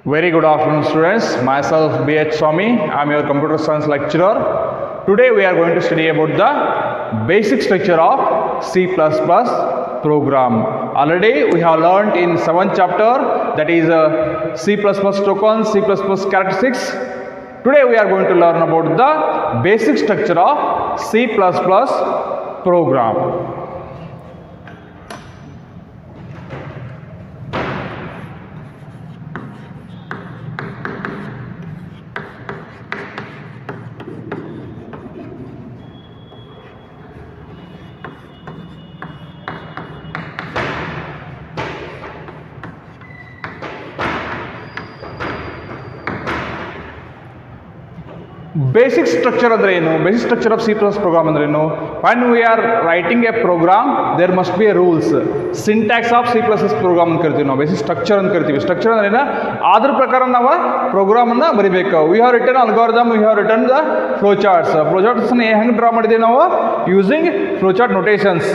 Very good afternoon, students. Myself B.H. Swami. I am your computer science lecturer. Today we are going to study about the basic structure of C++ program. Already we have learned in 7th chapter, that is C++ tokens, C++ characteristics. Today we are going to learn about the basic structure of C++ program. Basic structure andre enu, basic structure of C++ program andre enu. When we are writing a program, there must be a rules. Syntax of C++ program ಅಂತ ಕರಿತೀವಿ ನಾವು, basic structure ಅಂತ ಕರಿತೀವಿ. Structure ಅಂದ್ರೆ ಏನು, ಅದ್ರ ಪ್ರಕಾರ ನಾವು ಪ್ರೋಗ್ರಾಮ್ ಅನ್ನ ಬರಿಬೇಕು. We have written algorithm, we have written the flowcharts. Flowcharts ಅನ್ನು ಹೆಂಗೆ ಡ್ರಾ ಮಾಡಿದೀವಿ ನಾವು, using flowchart notations.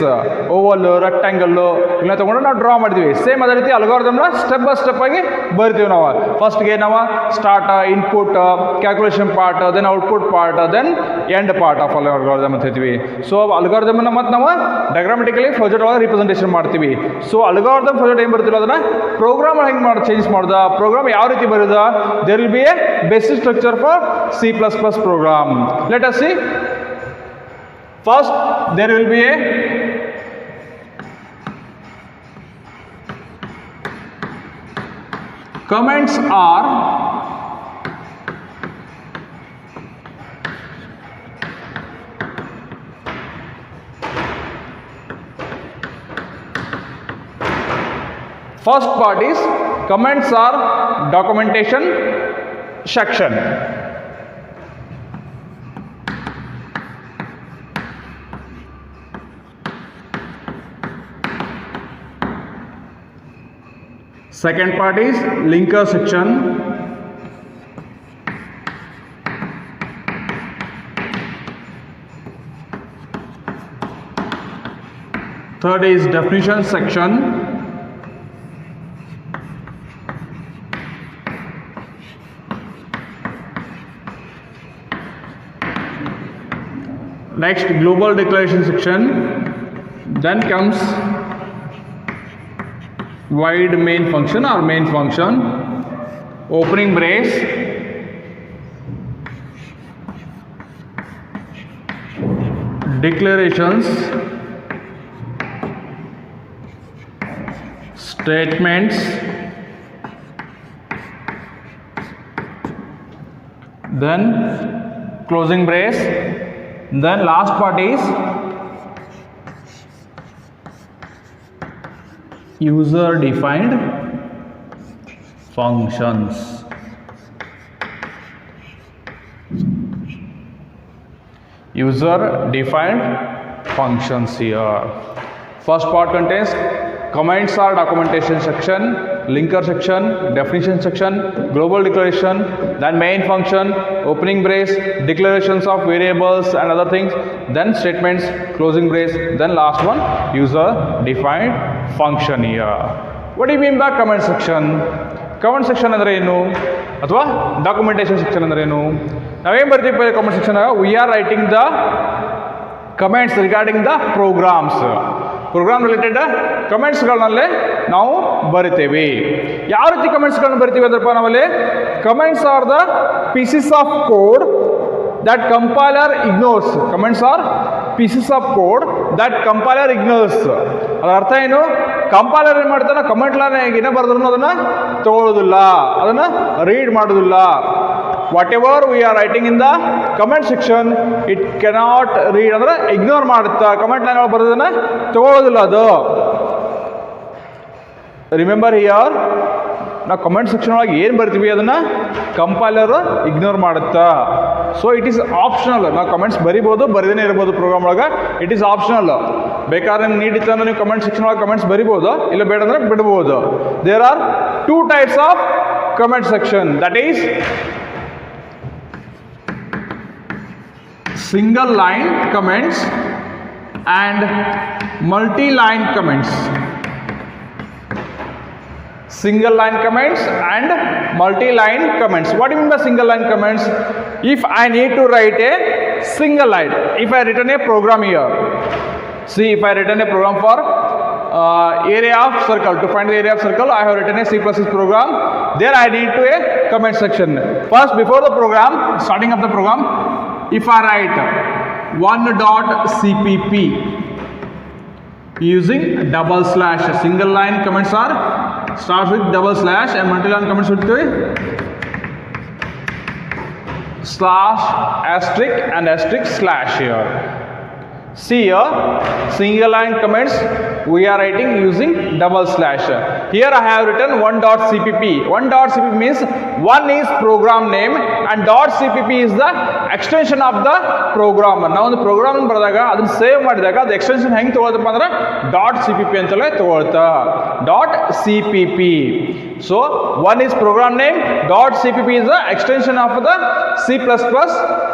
Oval, rectangle ಇಲ್ಲ ತಗೊಂಡು ನಾವು ಡ್ರಾ ಮಾಡಿದ್ವಿ. ಸೇಮ್ ಅದೇ ರೀತಿ algorithm ನ ಸ್ಟೆಪ್ ಬೈ ಸ್ಟೆಪ್ ಆಗಿ ಬರಿತೀವಿ ನಾವು. ಫಸ್ಟ್ ಗೆ ನಾವು start, input, calculation part, then output part, then end part of algorithm ಅಂತ ಹೇಳ್ತೀವಿ. ಸೊ ಅಲ್ಗಾರಿದಮ್ ಅನ್ನ ಮತ್ತೆ ನಾವು ಡಯಾಗ್ರಾಮೆಟಿಕಲಿ ಫ್ಲೋಚಾರ್ಟ್ ಒಳಗೆ ರಿಪ್ರೆಸೆಂಟೇಷನ್ ಮಾಡ್ತೀವಿ. ಸೊ ಅಲ್ಗಾರಿದಮ್ ಫ್ಲೋಚಾರ್ಟ್ ಏನು ಬರ್ತಿಲ್ಲ ಅದನ್ನ ಪ್ರೋಗ್ರಾಮ್ ಹೆಂಗೆ ಮಾಡಿ ಚೇಂಜ್ ಮಾಡೋದ, ಪ್ರೋಗ್ರಾಮ್ ಯಾವ ರೀತಿ ಬರೋದ, there will be a basic structure for C++ program. Let us see. First there will be a comments are first part is comments are documentation section. Second part is linker section. Third is definition section. Next, global declaration section. Then comes void main function or main function, opening brace, declarations, statements, then closing brace, then last part is user defined functions. User defined functions here. First part contains comments are documentation section, linker section, definition section, global declaration, then main function, opening brace, declarations of variables and other things, then statements, closing brace, then last one user defined function here. What do you mean by comment section? Comment section andre enu ಅಥವಾ documentation section andre enu? ನಾವೇನು ಬರ್ತೀವಿ comment section? We are writing the comments regarding the programs. Program related ಕಮೆಂಟ್ಸ್ಗಳನ್ನಲ್ಲೇ ನಾವು ಬರಿತೇವೆ. ಯಾವ ರೀತಿ ಕಮೆಂಟ್ಸ್ಗಳನ್ನ ಬರಿತೀವಿ ಅಂದ್ರಪ್ಪ, ನಾವಲ್ಲಿ comments are the pieces of code that compiler ignores. Comments are pieces of code that compiler ignores. ಅದರ ಅರ್ಥ ಏನು, ಕಂಪೈಲರ್ ಏನು ಮಾಡ್ತಾನೆ, ಕಮೆಂಟ್ ಲೈನ್ ಏನೇ ಬರೆದ್ರು ಅದನ್ನು ತಗೊಳ್ಳೋದಿಲ್ಲ, ಅದನ್ನು ರೀಡ್ ಮಾಡೋದಿಲ್ಲ. whatever we are writing in the comment section, it cannot read, ಅಂದ್ರೆ ಇಗ್ನೋರ್ ಮಾಡುತ್ತಾ, ಕಮೆಂಟ್ ಲೈನ್ ಒಳಗೆ ಬರೋದನ್ನ ತಗೊಳ್ಳೋದಿಲ್ಲ ಅದು. ರಿಮೆಂಬರ್ ಹಿಯರ್, ನಾವು ಕಮೆಂಟ್ ಸೆಕ್ಷನ್ ಒಳಗೆ ಏನು ಬರ್ತೀವಿ ಅದನ್ನ ಕಂಪೈಲರ್ ಇಗ್ನೋರ್ ಮಾಡುತ್ತಾ. So it is optional. ನಾವು ಕಮೆಂಟ್ಸ್ ಬರಿಬೋದು, ಬರೀದೇ ಇರ್ಬೋದು ಪ್ರೋಗ್ರಾಮ್ ಒಳಗೆ. It is optional. ಬೇಕಾದ್ರೆ ನಿಮ್ಗೆ ನೀಡಿತ್ತು ಅಂದ್ರೆ ನೀವು ಕಮೆಂಟ್ ಸೆಕ್ಷನ್ ಒಳಗೆ ಕಮೆಂಟ್ಸ್ ಬರಿಬೋದು, ಇಲ್ಲ ಬೇಡ ಅಂದ್ರೆ ಬಿಡ್ಬೋದು. There are two types of comment section, that is single line comments and multi-line comments. single line comments and multi-line comments. What do you mean by single line comments? If I need to write a single line, if I written a program here, see if I written a program for area of circle, to find the area of circle, I have written a C++ program. There I need to a comment section. First, before the program, starting of the program, if I write 1.cpp using double slash, single line comments are starts with double slash and multi-line comments with slash asterisk and asterisk slash here. See here, single line comments we are writing using double slash. Here I have written 1.cpp. 1.cpp means one is program name and .cpp is the extension of the program. Now the program baradaga adನ್ನ save ಮಾಡಿದಾಗ ಅದು extension ಹೆಂಗೆ ತಗೊಳ್ತಪ್ಪ ಅಂದ್ರೆ .cpp ಅಂತಲೇ ತಗೊಳ್ತಾ. .cpp. So one is program name, .cpp is the extension of the C++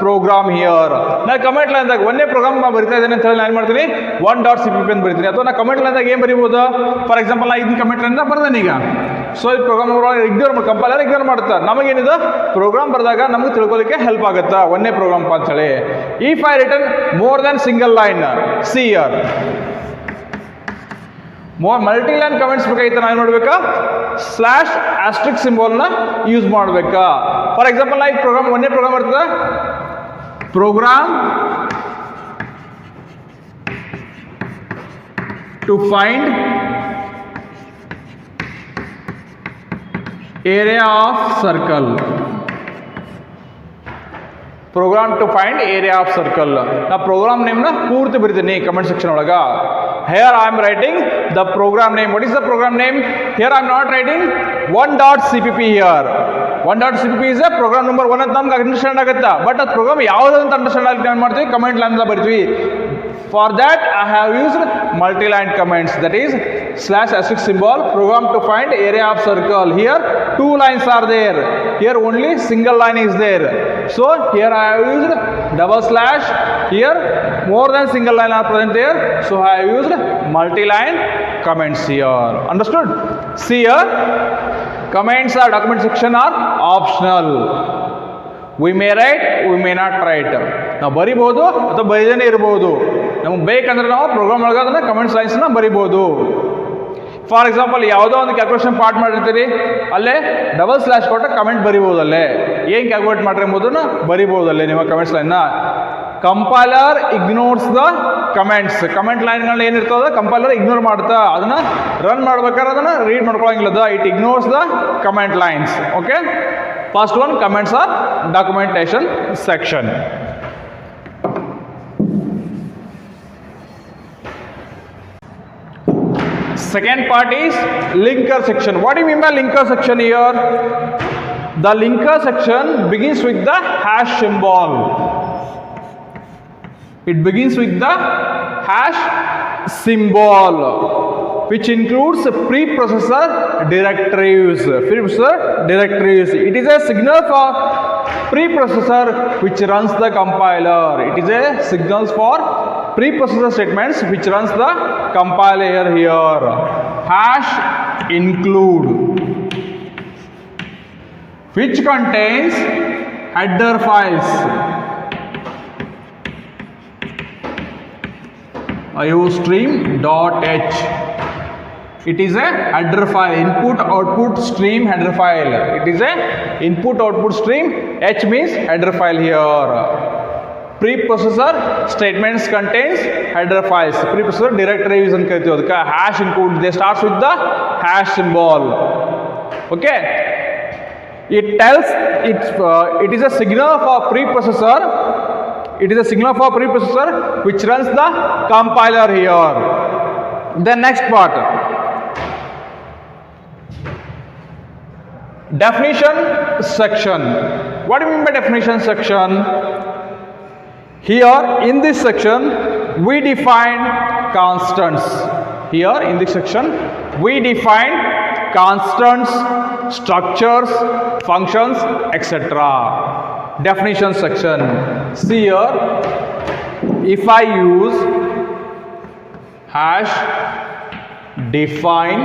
program here. ನಾನು comment line ದಾಗ ಒಂದೇ ಪ್ರೋಗ್ರಾಮ್ ಬರಿತಾ ಇದ್ದೇನೆ ಅಂತ ಹೇಳಿ ನಾನು ಮಾಡ್ತೀನಿ 1.cpp ಅಂತ ಬರಿತೀನಿ. ಅಥವಾ ನಾನು ಕಮೆಂಟ್ ಲೈನ್ ದಾಗ ಏನು ಬರೀಬಹುದು? ಫಾರ್ ಎಕ್ಸಾಂಪಲ್ ನಾನು ಇದನ್ನ ಕಮೆಂಟ್ ಲೈನ್ ದಾಗ ಬರ್ದೇನೆ ಈಗ. ಸೊ ಈ ಪ್ರೋಗ್ರಾಮ್ ಇಗ್ನೋರ್ ಕಂಪೈಲರ್ ಇಗ್ನೋರ್ ಮಾಡುತ್ತಾ. ನಮಗೇನಿದೆ ಪ್ರೋಗ್ರಾಮ್ ಬರೆದಾಗ ನಮಗೆ ತಿಳ್ಕೊಳ್ಳಿಕ್ಕೆ ಹೆಲ್ಪ್ ಆಗುತ್ತಾ ಒಂದೇ ಪ್ರೋಗ್ರಾಮ್ ಅಂತ ಹೇಳಿ. If I return more than single line, see here multi line comments ಬೇಕಾಗಿತ್ತು ನಾವು ಏನು ಮಾಡಬೇಕಾ? ಸ್ಲಾಶ್ ಆಸ್ಟ್ರಿಕ್ ಸಿಂಬಲ್ನ ಯೂಸ್ ಮಾಡಬೇಕಾ. ಫಾರ್ ಎಕ್ಸಾಂಪಲ್ ನಾ ಈ ಪ್ರೋಗ್ರಾಮ್ ಒಂದೇ ಪ್ರೋಗ್ರಾಮ್ ಬರ್ತದೆ, program to find area of circle. Program to find area of circle. ನಾ ಪ್ರೋಗ್ರಾಮ್ ನೇಮ್ನ ಪೂರ್ತಿ ಬರೀತೀನಿ ಕಮೆಂಟ್ ಸೆಕ್ಷನ್ ಒಳಗ. Here I am writing the program name. What is the program name? Here I am not writing 1.cpp here. 1.cpp is a program number 1 ಅಂತ ನಮ್ಗೆ understand ಆಗುತ್ತಾ. But ಅದು program ಯಾವುದು ಅಂತ ಅಂಡರ್ಸ್ಟ್ಯಾಂಡ್ ಆಗಲಿಕ್ಕೆ ಏನು ಮಾಡ್ತೀವಿ? ಕಮೆಂಟ್ ಲೈನ್ ಬರ್ತೀವಿ. For that I have used multi-line comments, that is slash asterisk symbol, program to find area of circle. Here two lines are there, here only single line is there. So here I have used double slash, here more than single line are present there, so I have used multi-line comments here. Understood? See here, comments or document section are optional. We may write, we may not write. ನಾವು ಬರಿಬಹುದು ಅಥವಾ ಬರೀದೇನೆ ಇರಬಹುದು. ನಮಗೆ ಬೇಕಂದ್ರೆ ನಾವು program ಒಳಗೆ ಅದನ್ನ comments ಲೈನ್ಸ್ನ ಬರಿಬಹುದು. ಫಾರ್ ಎಕ್ಸಾಂಪಲ್ ಯಾವುದೋ ಒಂದು ಕ್ಯಾಲ್ಕುಲೇಷನ್ ಪಾರ್ಟ್ ಮಾಡಿರ್ತೀರಿ, ಅಲ್ಲೇ ಡಬಲ್ ಸ್ಲ್ಯಾಶ್ ಕೊಟ್ಟ ಕಮೆಂಟ್ ಬರಿಬಹುದಲ್ಲೇ, ಏನು ಕ್ಯಾಲ್ಕುಲೇಟ್ ಮಾಡ್ರಿ ಎಂಬುದನ್ನು ಬರಿಬಹುದಲ್ಲೇ ನಿಮ್ಮ ಕಮೆಂಟ್ಸ್ ಲೈನ್ನ. Compiler ignores the comments. Comment ಲೈನ್ಗಳನ್ನ ಏನಿರ್ತದ ಕಂಪೈಲರ್ ಇಗ್ನೋರ್ ಮಾಡ್ತಾ, ಅದನ್ನ ರನ್ ಮಾಡ್ಬೇಕಾದ್ರೆ ಅದನ್ನ ರೀಡ್ ಮಾಡ್ಕೊಳಂಗಿಲ್ಲದ. It ignores the comment lines. Okay, first one comments are documentation section. Second part is linker section. What do you mean by linker section here? The linker section begins with the hash symbol. It begins with the hash symbol, which includes preprocessor directories. Preprocessor directories. It is a signal for preprocessor which runs the compiler. It is a signal for preprocessor statements which runs the compiler here. Hash include, which contains header files. iostream.h. It is a header file, input output stream header file. It is a input output stream. H means header file here. Preprocessor statements contains header files. Preprocessor directories and karite hash include. They starts with the hash symbol. Okay. It tells it is a signal for preprocessor. It is a signal for preprocessor which runs the compiler here. The next part, definition section. What do you mean by definition section? Here in this section we define constants. Here in this section we define constants, structures, functions, etc. Definition section. See here, if I use hash define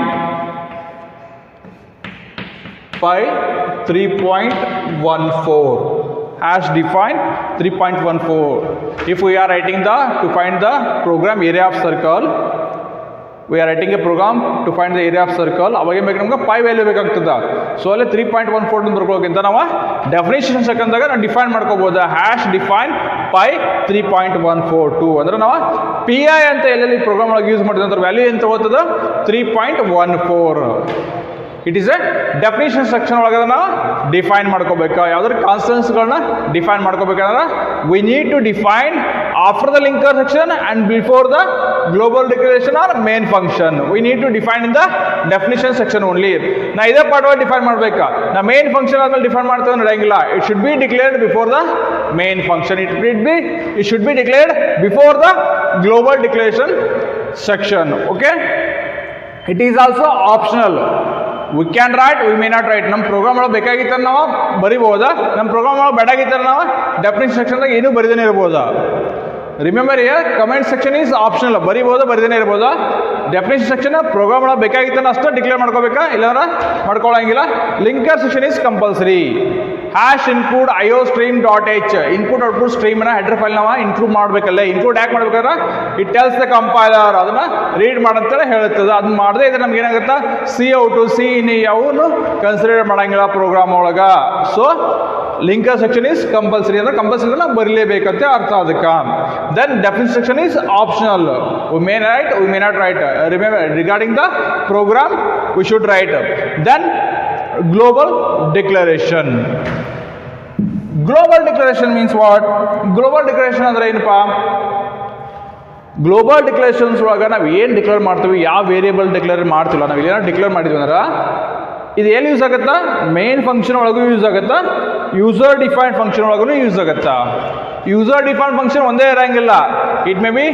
pi 3.14. Hash define 3.14. If we are writing to find the program area of circle, we are writing a program to find the area of circle. ಅವಾಗ ಏನು ಬೇಕು ನಮ್ಗೆ pi value ಬೇಕಾಗ್ತದೆ. So ಅಲ್ಲಿ 3.14 ಅಂತ ಬರ್ಕೋಕ್ಕಿಂತ ನಾವು definition ಸೆಕೆಂಡ್ದಾಗ ನಾವು define ಮಾಡ್ಕೋಬಹುದು. ಹ್ಯಾಶ್ ಡಿಫೈನ್ pi 3.142 ಅಂದ್ರೆ ನಾವು pi ಅಂತ ಎಲ್ಲೆಲ್ಲಿ ಪ್ರೋಗ್ರಾಮ್ ಒಳಗೆ ಯೂಸ್ ಮಾಡಿದ್ರೆ ಅದ್ರ ವ್ಯಾಲ್ಯೂ ಏನು ತಗೋತದ 3.14. It is a definition section ಒಳಗೆ ನಾವು ಡಿಫೈನ್ ಮಾಡ್ಕೋಬೇಕು. ಯಾವ್ದಾದ್ರು ಕಾನ್ಸ್ಟೆಂಟ್ಸ್ಗಳನ್ನ ಡಿಫೈನ್ ಮಾಡ್ಕೋಬೇಕಂದ್ರೆ we need to define after the linker section and before the global declaration or main function. We need to define in the definition section only. ನಾ ಇದೇ part ಒಳಗೆ define ಮಾಡ್ಬೇಕಾ, ನಾ ಮೇನ್ ಫಂಕ್ಷನ್ ಆದ್ಮೇಲೆ ಡಿಫೈನ್ ಮಾಡ್ತೇವೆ ನಡೆಯಂಗಿಲ್ಲ. It should be declared before the main function. It should be declared before the global declaration section. Okay, it is also optional. We can write, we may not write. ನಮ್ಮ program ಒಳಗೆ ಬೇಕಾಗಿತ್ತ ನಾವು ಬರಿಬೋದಾ, ನಮ್ಮ program ಒಳಗೆ ಬೇಡಾಗಿತ್ತ ನಾವು definition ಸೆಕ್ಷನ್ದಾಗ ಏನೂ ಬರಿದೇನೆ ಇರ್ಬೋದಾ. Remember here comment section is optional. ಬರಿಬೋದು, ಬರಿದೇನೆ ಇರ್ಬೋದಾ. ಡೆಫಿನೇಷನ್ ಸೆಕ್ಷನ್ ಪ್ರೋಗ್ರಾಮ್ ಒಳಗೆ ಬೇಕಾಗಿತ್ತ ಅಷ್ಟೇ ಡಿಕ್ಲೇರ್ ಮಾಡ್ಕೋಬೇಕಾ, ಇಲ್ಲಾಂದ್ರೆ ಮಾಡ್ಕೊಳ್ಳಂಗಿಲ್ಲ. Linker section is compulsory. Hash include iostream.h input output ಸ್ಟ್ರೀಮ್ನ ಹೆಡರ್ ಫೈಲ್ ನಾವು ಇನ್ಕ್ಲೂಡ್ ಮಾಡಬೇಕಲ್ಲ. ಇನ್ಕ್ಲೂಡ್ ಯಾಕೆ ಮಾಡ್ಬೇಕಾದ್ರೆ ಇಟ್ ಟೆಲ್ಸ್ ದ ಕಂಪೈಲರ್ ಅದನ್ನ ರೀಡ್ ಮಾಡಂತೇಳಿ ಹೇಳುತ್ತದೆ. ಅದನ್ನ ಮಾಡದೇ ಇದ್ರೆ ನಮ್ಗೆ ಏನಾಗುತ್ತೆ, CO2 C ಯಾವನು ಕನ್ಸಿಡರ್ ಮಾಡಂಗಿಲ್ಲ ಪ್ರೋಗ್ರಾಮ್ ಒಳಗ. So linker section is compulsory ಅಂದ್ರೆ ಕಂಪಲ್ಸರಿ ನಾವು ಬರೀಲೇಬೇಕಂತ ಅರ್ಥ ಅದಕ್ಕೆ. Then definition section is optional. We may write, we may not write. Remember regarding the program we should write. Then global declaration. Global declaration means what? Global declaration ಅಂದ್ರೆ ಏನಪ್ಪ? Global declarations ಒಳಗೆ ನಾವು ಏನು declare ಮಾಡ್ತೀವಿ, ಯಾವ variable declare ಮಾಡ್ತಿಲ್ಲ, ನಾವು ಏನಾದ್ರು ಡಿಕ್ಲೇರ್ ಮಾಡಿದ್ವಿ ಅಂದ್ರೆ ಇದು ಎಲ್ಲಿ ಯೂಸ್ ಆಗುತ್ತಾ? ಮೇನ್ ಫಂಕ್ಷನ್ ಒಳಗೂ ಯೂಸ್ ಆಗುತ್ತಾ, ಯೂಸರ್ ಡಿಫೈನ್ಡ್ ಫಂಕ್ಷನ್ ಒಳಗೂ ಯೂಸ್ ಆಗುತ್ತಾ. ಯೂಸರ್ ಡಿಫೈನ್ಡ್ ಫಂಕ್ಷನ್ ಒಂದೇ ಇರಂಗಿಲ್ಲ. It may be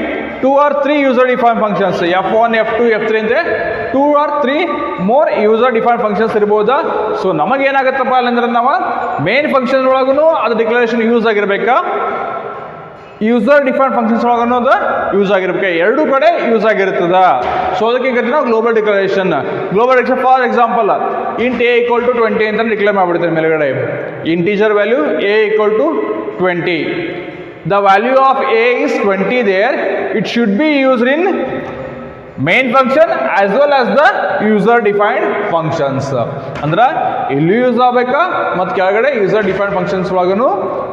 2 or 3 user defined functions, F1 F2 F3 ಅಂತ 2 or 3 more user defined functions ಇರ್ಬೋದಾ. ಸೊ ನಮಗೇನಾಗತ್ತಪ್ಪ ಅಲ್ಲಂದ್ರೆ ನಾವು ಮೇನ್ ಫಂಕ್ಷನ್ ಒಳಗೂ ಅದು ಡಿಕ್ಲರೇಷನ್ ಯೂಸ್ ಆಗಿರ್ಬೇಕಾ, ಯೂಸರ್ ಡಿಫೈನ್ಡ್ ಫಂಕ್ಷನ್ಸ್ ಒಳಗೂ ಅದು ಯೂಸ್ ಆಗಿರ್ಬೇಕು, ಎರಡೂ ಕಡೆ ಯೂಸ್ ಆಗಿರ್ತದ. ಸೊ ಅದಕ್ಕೆ ನಾವು global declaration. Global declaration for example int a = 20 ಅಂತ ಡಿಕ್ಲೇರ್ ಮಾಡ್ಬಿಡ್ತಾರೆ ಮೇಲ್ಗಡೆ. Integer value a = 20. The value of a is 20 there. It should be used in main function as well as the user defined functions. ಅಂದ್ರೆ ಇಲ್ಲಿ use ಆಗಬೇಕಾ ಮತ್ತು ಕೆಳಗಡೆ user defined functions ಒಳಗೂ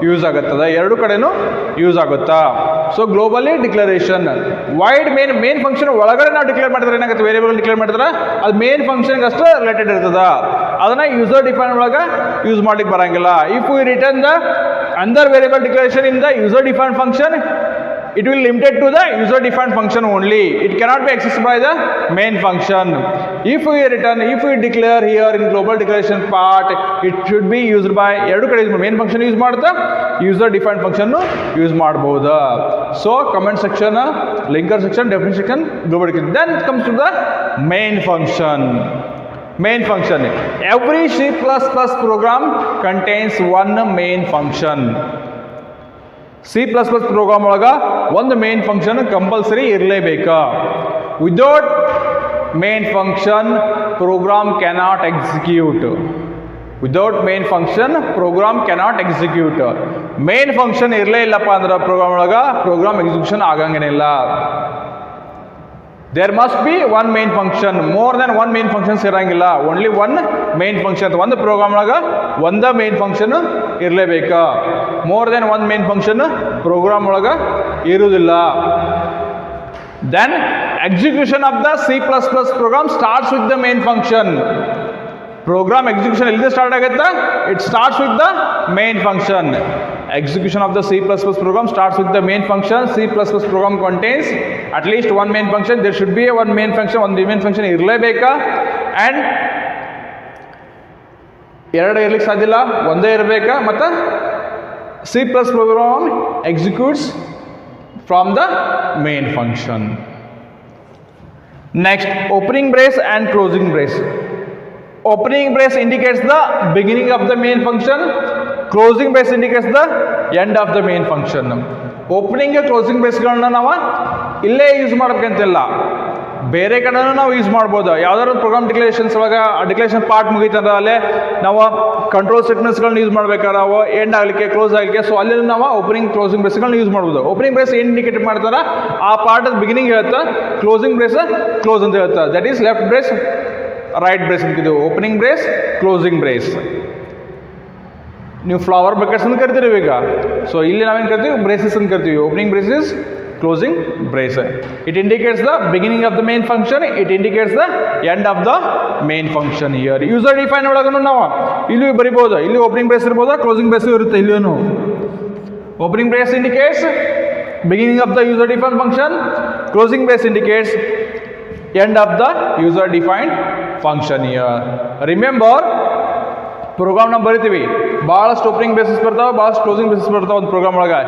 use ಆಗುತ್ತದೆ, ಎರಡು ಕಡೆನೂ ಯೂಸ್ ಆಗುತ್ತಾ. So globally declaration wide main function ಒಳಗಡೆ ನಾವು ಡಿಕ್ಲೇರ್ ಮಾಡಿದ್ರೆ ಏನಾಗುತ್ತೆ, ವೇರಿಯೇಬಲ್ ಡಿಕ್ಲೇರ್ ಮಾಡಿದ್ರೆ ಅದು ಮೇನ್ ಫಂಕ್ಷನ್ಗೆ ಅಷ್ಟೇ ರಿಲೇಟೆಡ್ ಇರ್ತದ. ಅದನ್ನ ಯೂಸರ್ ಡಿಫೈನ್ ಒಳಗೆ ಯೂಸ್ ಮಾಡ್ಲಿಕ್ಕೆ ಬರಂಗಿಲ್ಲ. If V return the another variable declaration in the user defined function, it will limited to the user defined function only. It cannot be accessed by the main function. If we declare here in global declaration part, it should be used by ಎರಡು ಕಡೆ main function use ಮಾಡ್ತಾ user defined function use ಮಾಡಬಹುದು. So comment section, linker section, definition section, global declaration. Then it comes to the main function. Main function. Every C++ program contains one main function. C++ program ಒಳಗ ಒಂದು main function compulsory ಇರಲೇಬೇಕಾ. Without main function program cannot execute. Without main function program cannot execute. Main function ಇರಲೇ ಇಲ್ಲಪ್ಪ ಅಂದ್ರೆ program ಒಳಗ program execution ಆಗಂಗೇನಿಲ್ಲ. There must be one main function. More than one main functions ಇರಂಗಿಲ್ಲ. Only one main function. ಒಂದು program ಒಳಗ ಒಂದ main function ಇರಲೇಬೇಕಾ. More than one main function program ಒಳಗ ಇರುವುದಿಲ್ಲ. Then execution of the C++ program starts with the main function. Program execution ಎಲ್ಲಿಂದ start ಆಗುತ್ತಾ? It starts with the main function. Execution of the C++ program starts with the main function. C++ program contains at least one main function. There should be one main function. ಒಂದು main function ಇರಲೇಬೇಕಾ. And ಎರಡು ಇರ್ಲಿಕ್ಕೆ ಸಾಧ್ಯ ಇಲ್ಲ, ಒಂದೇ ಇರಬೇಕಾ. ಮತ್ತು C++ program executes from the main function. Next, opening brace and closing brace. Opening brace indicates the beginning of the main function. Closing brace indicates the end of the main function. Opening and closing braceಗಳನ್ನ ನಾವು ಇಲ್ಲೇ use ಮಾಡಬೇಕಂತಿಲ್ಲ. ಬೇರೆ ಕಡೆನೂ ನಾವು use ಮಾಡ್ಬೋದು. ಯಾವ್ದಾದ್ರು program declarations ಒಳಗೆ declaration part ಮುಗಿತಂದ್ರೆ ಅಲ್ಲೇ ನಾವು ಕಂಟ್ರೋಲ್ ಸೆಕ್ವೆನ್ಸ್ಗಳನ್ನ ಯೂಸ್ ಮಾಡ್ಬೇಕಾದ್ರೆ ನಾವು ಎಂಡ್ ಆಗಲಿಕ್ಕೆ ಕ್ಲೋಸ್ ಆಗಲಿಕ್ಕೆ, ಸೊ ಅಲ್ಲಿ ನಾವು ಓಪನಿಂಗ್ ಕ್ಲೋಸಿಂಗ್ ಬ್ರೇಸ್ಗಳನ್ನ ಯೂಸ್ ಮಾಡ್ಬೋದು. ಓಪನಿಂಗ್ ಬ್ರೇಸ್ ಏನು ಇಂಡಿಕೇಟ್ ಮಾಡ್ತಾರೆ, ಆ ಪಾರ್ಟ್ ಬಿಗಿನಿಂಗ್ ಹೇಳುತ್ತೆ, ಕ್ಲೋಸಿಂಗ್ ಬ್ರೇಸ್ ಕ್ಲೋಸ್ ಅಂತ ಹೇಳುತ್ತೆ. That is left brace right brace ಅಂತಿದ್ದೀವಿ. Opening brace closing brace. ನೀವು ಫ್ಲವರ್ ಬಕೆಟ್ಸ್ ಅಂತ ಕರಿತೀರಿ ಈಗ. ಸೊ ಇಲ್ಲಿ ನಾವೇನು ಕರಿತೀವಿ, ಬ್ರೇಸಸ್ ಅಂತ ಕರಿತೀವಿ. Opening braces, closing brace. It indicates the beginning of the main function, it indicates the end of the main function here. User define ಒಳಗನು ನಾವು ಇಲ್ಲಿ ಬರಿಬಹುದು, ಇಲ್ಲಿ ಓಪನಿಂಗ್ ಬ್ರೇಸ್ ಇರಬಹುದು, ಕ್ಲೋಸಿಂಗ್ ಬ್ರೇಸ್ ಇರುತ್ತೆ. ಇಲ್ಲಿನೂ opening brace indicates beginning of the user defined function, closing brace indicates end of the user defined function here. Remember, ಪ್ರೋಗ್ರಾಮ್ನ ಬರಿತೀವಿ, ಭಾಳಷ್ಟು opening braces ಬರ್ತಾವೆ, ಭಾಳಷ್ಟು ಕ್ಲೋಸಿಂಗ್ ಬ್ರೇಸಸ್ ಬರ್ತಾವೆ. ಒಂದು ಪ್ರೋಗ್ರಾಮ್ ಒಳಗೆ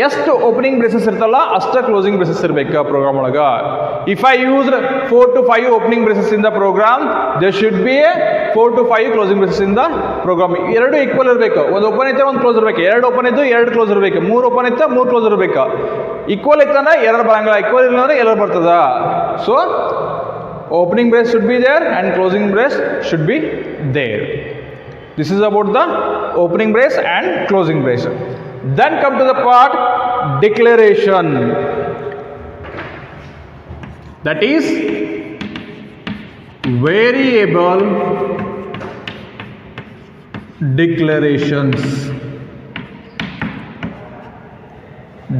ಎಷ್ಟು ಓಪನಿಂಗ್ ಬ್ರೇಸಸ್ ಇರ್ತಲ್ಲ ಅಷ್ಟು ಕ್ಲೋಸಿಂಗ್ ಬ್ರೇಸಸ್ ಇರಬೇಕು ಪ್ರೋಗ್ರಾಮ್ ಒಳಗೆ. If I used 4 to 5 opening braces in the program, they should be 4 to 5 closing braces in the program. ಎರಡು ಈಕ್ವಲ್ ಇರಬೇಕು. ಒಂದು ಓಪನ್ ಇದ್ದರೆ ಒಂದು ಕ್ಲೋಸ್ ಇರಬೇಕು, ಎರಡು ಓಪನ್ ಇದ್ದು ಎರಡು ಕ್ಲೋಸ್ ಇರಬೇಕು, ಮೂರು ಓಪನ್ ಇತ್ತು 3 ಕ್ಲೋಸ್ ಇರಬೇಕು. ಈಕ್ವಲ್ ಇತ್ತಂದ್ರೆ ಎರರ್ ಬರಂಗಿಲ್ಲ, ಈಕ್ವಲ್ ಇಲ್ಲ ಅಂದ್ರೆ ಎರರ್ ಬರ್ತದ. So opening brace should be there and closing brace should be there. This is about the opening brace and closing brace. Then come to the part declaration. That is variable declarations.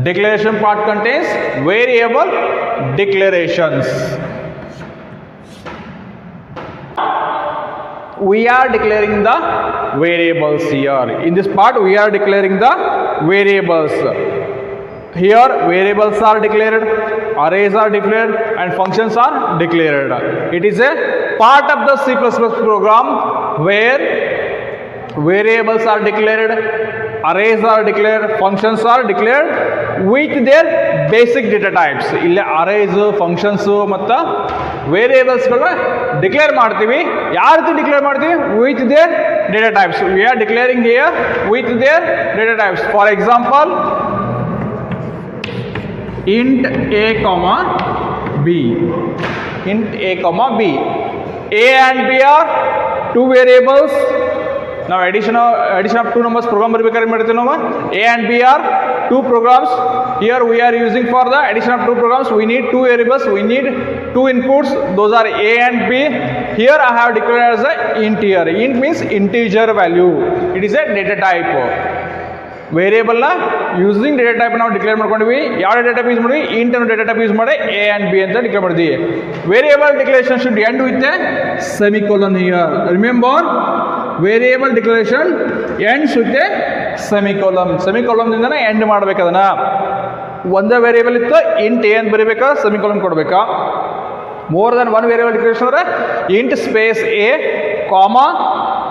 Declaration part contains variable declarations. We are declaring the variables here. In this part we are declaring the variables. Here variables are declared, arrays are declared, and functions are declared. It is a part of the C++ program where variables are declared, arrays are declared, functions are declared with their basic data types. ಇಲ್ಲಿ arrays functions ಮತ್ತು ವೇರಿಯೇಬಲ್ಸ್ಗಳನ್ನ declare ಮಾಡ್ತೀವಿ. ಯಾವ ರೀತಿ declare ಮಾಡ್ತೀವಿ? With their data types. We are declaring here with their data types. For example, int a comma b. int a comma b. A and b are two variables. ನಾವು addition of two numbers program ಬರಬೇಕಾದ್ರೆ ಮಾಡ್ತೀವಿ ನಾವು. A and b are two programs. Here we are using for the addition of two programs, we need two variables, we need two inputs, those are a and b. Here I have declared as a int here. Int means integer value. It is a data type. ವೇರಿಯೇಬಲ್ನ using data type ನಾವು declare ಮಾಡ್ಕೊಂಡಿವಿ. ಯಾವ data type use ಮಾಡಿವಿ? Int ಅನ್ನೋ data type use ಮಾಡಿ a and b ಅಂತ declare ಮಾಡಿದ್ವಿ. Variable declaration should end with a semicolon here. Remember, variable declaration ends with a semicolon. ಸೆಮಿಕೋಲನ್ನಿಂದನೇ ಎಂಡ್ ಮಾಡ್ಬೇಕು. ಅದನ್ನು ಒಂದೇ ವೇರಿಯೇಬಲ್ ಇತ್ತು, ಇಂಟ್ ಎ ಅಂತ ಬರೀಬೇಕಾ, ಸೆಮಿಕೋಲನ್ ಕೊಡಬೇಕಾ. More than one variable declaration ಅಂದರೆ ಇಂಟ್ ಸ್ಪೇಸ್ ಎ ಕಾಮಾ,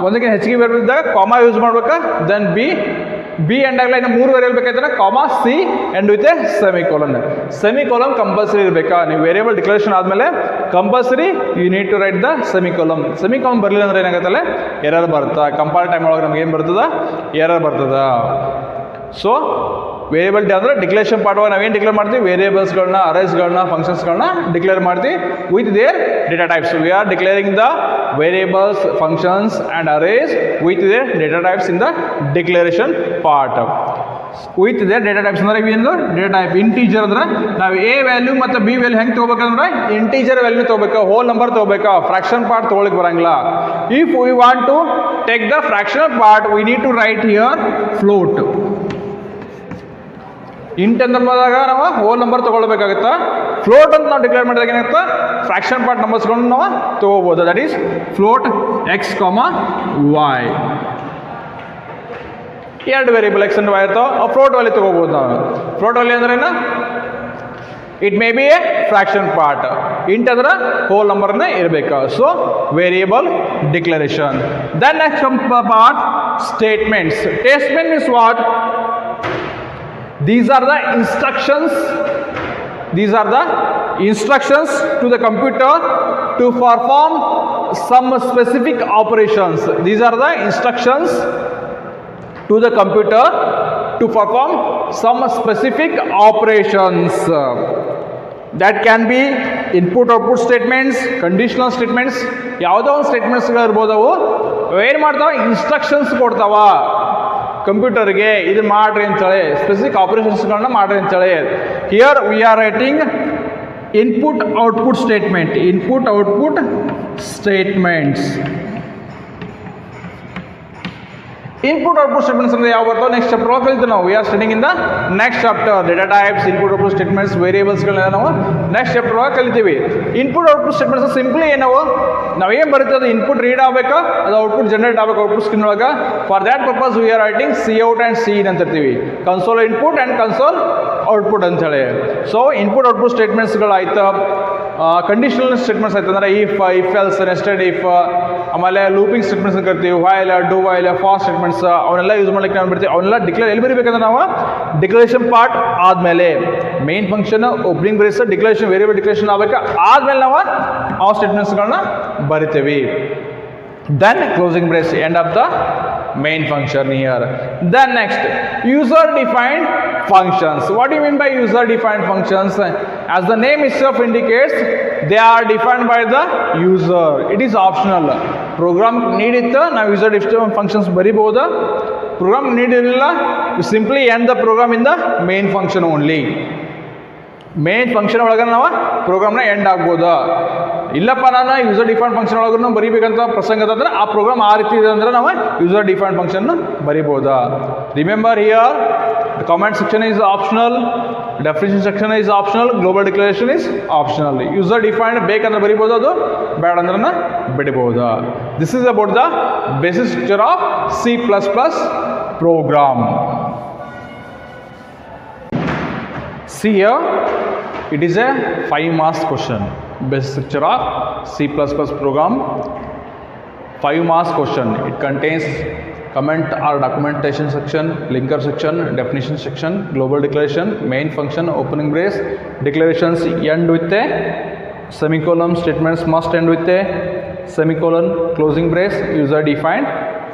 ಒಂದಕ್ಕೆ ಹೆಚ್ಚಿಗೆ ವೇರಿಯೇಬಲ್ ಇದ್ದಾಗ ಕಾಮಾ ಯೂಸ್ ಮಾಡ್ಬೇಕಾ. ದೆನ್ ಬಿ ಎಂಡ್ ಆಗಲ್ಲ, ಇನ್ನು ಮೂರು ವೇರಿಯೇಬಲ್ ಬೇಕಾಯ್ತಾನೆ comma c end with a semicolon. Semicolon compulsory ಇರಬೇಕಾ. ನೀವು ವೇರಿಯೇಬಲ್ ಡಿಕ್ಲರೇಷನ್ ಆದಮೇಲೆ compulsory you need to write the semicolon. Semicolon ಬರಲಿಲ್ಲ ಅಂದ್ರೆ ಏನಾಗುತ್ತಲ್ಲ, ಎರರ್ ಬರುತ್ತೆ. ಕಂಪೈಲ್ ಟೈಮ್ ಒಳಗೆ ನಮ್ಗೆ ಏನು ಬರ್ತದ? ಎರರ್ ಬರ್ತದ. ಸೊ ವೇರಿಯೇಬಲ್ ಅಂದರೆ ಡಿಕ್ಲೇಷನ್ ಪಾರ್ಟ್ ಒಳಗೆ ನಾವೇನು ಡಿಕ್ಲೇರ್ ಮಾಡ್ತೀವಿ? ವೇರಿಯೇಬಲ್ಸ್ಗಳನ್ನ, ಅರೇಸ್ಗಳನ್ನ, ಫಂಕ್ಷನ್ಸ್ಗಳನ್ನ ಡಿಕ್ಲೇರ್ ಮಾಡ್ತೀವಿ with their data types. We are declaring the variables, functions and arrays with their data types in the declaration part. With their data types ಅಂದರೆ ಏನು? ಡೇಟಾ ಟೈಪ್ ಇಂಟೀಜರ್ ಅಂದರೆ ನಾವು ಎ ವ್ಯಾಲ್ಯೂ ಮತ್ತು ಬಿ ವ್ಯಾಲ್ಯೂ ಹೆಂಗೆ ತೊಗೋಬೇಕಂದ್ರೆ integer value ತೊಗೋಬೇಕು, whole number ತೊಗೋಬೇಕಾ, fraction part ತೊಗೊಳಕ್ಕೆ ಬರಂಗಿಲ್ಲ. If we want to take the fractional part, we need to write here float. Int ಅಂದಾಗ ನಾವು ಹೋಲ್ ನಂಬರ್ ತೊಗೊಳ್ಬೇಕಾಗುತ್ತಾ. ಫ್ಲೋಟ್ ಅಂತ ನಾವು ಡಿಕ್ಲೇರ್ ಮಾಡಿದಾಗ ಏನಾಗುತ್ತೆ? ಫ್ರಾಕ್ಷನ್ ಪಾರ್ಟ್ ನಂಬರ್ಸ್ಗಳನ್ನು ನಾವು ತೊಗೋಬೋದು. ದಟ್ ಈಸ್ ಫ್ಲೋಟ್ ಎಕ್ಸ್ ಕಾಮ ವೈ. ಎರಡು ವೇರಿಯಬಲ್ ಎಕ್ಸ್ ಅಂಡ್ ವೈ ಇರ್ತಾವೆ, ಆ ಫ್ಲೋಟ್ ವ್ಯಾಲ್ಯೂ ತೊಗೋಬೋದು ನಾವು. ಫ್ಲೋಟ್ ವ್ಯಾಲ್ಯೂ ಅಂದ್ರೆ ಏನು? It may be a fraction part. Int ಅಂದ್ರೆ ಹೋಲ್ ನಂಬರ್ನೇ ಇರಬೇಕು. So variable declaration. Then next part statements. Statement means what? These are the instructions. These are the instructions to the computer to perform some specific operations. These are the instructions to the computer to perform some specific operations. That can be input output statements, conditional statements, ಯಾವುದೋ ಒಂದು ಸ್ಟೇಟ್ಮೆಂಟ್ಸ್ಗಳು ಇರ್ಬೋದು. ಅವು ಏನು ಮಾಡ್ತಾವೆ, instructions ಕೊಡ್ತಾವ ಕಂಪ್ಯೂಟರ್ಗೆ, ಇದು ಮಾಡ್ರಿ ಅಂತೇಳಿ, ಸ್ಪೆಸಿಫಿಕ್ ಆಪರೇಷನ್ಸ್ಗಳನ್ನ ಮಾಡ್ರಿ ಅಂತೇಳಿ. Here we are writing input output statement, input output statements. Input output statements ಅಂದರೆ ಯಾವ ಬರ್ತಾವೆ ನೆಕ್ಸ್ಟ್ ಚಾಪ್ಟರ್ ಒಳಗೆ ಕಲಿತೀವಿ ನಾವು. We are studying in the next chapter data types, input output statements, ವೇರಿಯೇಬಲ್ಸ್ಗಳನ್ನ ನಾವು ನೆಕ್ಸ್ಟ್ ಚಾಪ್ಟರ್ ಒಳಗೆ ಕಲಿತೀವಿ. ಇನ್ಪುಟ್ ಔಟ್ಪುಟ್ ಸ್ಟೇಟ್ಮೆಂಟ್ಸ್ ಸಿಂಪ್ಲಿ ಏನವು, ನಾವೇನು ಬರುತ್ತೆ ಅದು ಇನ್ಪುಟ್ ರೀಡ್ ಆಗಬೇಕಾ, ಅದು ಔಟ್ಪುಟ್ ಜನರೇಟ್ ಆಗಬೇಕು ಔಟ್ಪುಟ್ ಸ್ಕ್ರೀನ್ ಒಳಗೆ. For that purpose we are writing cout and C ಇನ್ ಅಂತ ಇರ್ತೀವಿ, console input and console output ಅಂತೇಳಿ. ಸೊ ಇನ್ಪುಟ್ ಔಟ್ಪುಟ್ ಸ್ಟೇಟ್ಮೆಂಟ್ಸ್ಗಳು ಆಯ್ತು. ಕಂಡೀಷನಲ್ ಸ್ಟೇಟ್ಮೆಂಟ್ಸ್ ಆಯ್ತು ಅಂದರೆ ಇಫ್ ಎಲ್ಸ್, ನೆಸ್ಟೆಡ್ ಇಫ್, ಆಮೇಲೆ ಲೂಪಿಂಗ್ ಸ್ಟೇಟ್ಮೆಂಟ್ಸ್ ಅಂತ ಕರಿತೀವಿ, while, do while, fast statements, ಅವನ್ನೆಲ್ಲ ಯೂಸ್ ಮಾಡ್ಲಿಕ್ಕೆ ನಾವು ಬಿಡ್ತೀವಿ. ಅವನ್ನೆಲ್ಲ ಡಿಕ್ಲೇರ್ ಎಲ್ಲಿ ಬರೀಬೇಕಂದ್ರೆ ನಾವು ಡಿಕ್ಲರೇಷನ್ ಪಾರ್ಟ್ ಆದಮೇಲೆ, main function opening brace declaration variable declaration ಆಗಬೇಕು, ಆದಮೇಲೆ ನಾವು ಆ ಸ್ಟೇಟ್ಮೆಂಟ್ಸ್ಗಳನ್ನ ಬರಿತೀವಿ. Then closing brace, end of the main function here. Then next, user defined functions. What do you mean by user defined functions? As the name itself indicates, they are defined by the user. It is optional. Program need it, now user defined functions bariboda. Program need illa, you simply end the program in the main function only. Main function ಒಳಗೆ ನಾವು ಪ್ರೋಗ್ರಾಮ್ನ end ಆಗ್ಬೋದಾ, ಇಲ್ಲಪ್ಪ ನಾನು user defined function ಒಳಗೂ ಬರೀಬೇಕಂತ ಪ್ರಸಂಗ ಅಂದ್ರೆ ಆ program ಆ ರೀತಿ ಇದೆ ಅಂದರೆ ನಾವು ಯೂಸರ್ ಡಿಫೈನ್ಡ್ ಫಂಕ್ಷನ್ ಬರಿಬೋದಾ. Remember here the comment section is optional, definition section is optional, global declaration is optional. User defined ಬೇಕಂದ್ರೆ ಬರಿಬೋದು, ಅದು ಬೇಡ ಅಂದ್ರೆ ಬಿಡಬಹುದಾ. This is about the basic structure of C++ program. See here, it is a 5 marks question. Basic structure of C++ program, 5 marks question. It contains comment or documentation section, linker section, definition section, global declaration, main function, opening brace, declarations end with a semicolon, statements must end with a semicolon, closing brace, user defined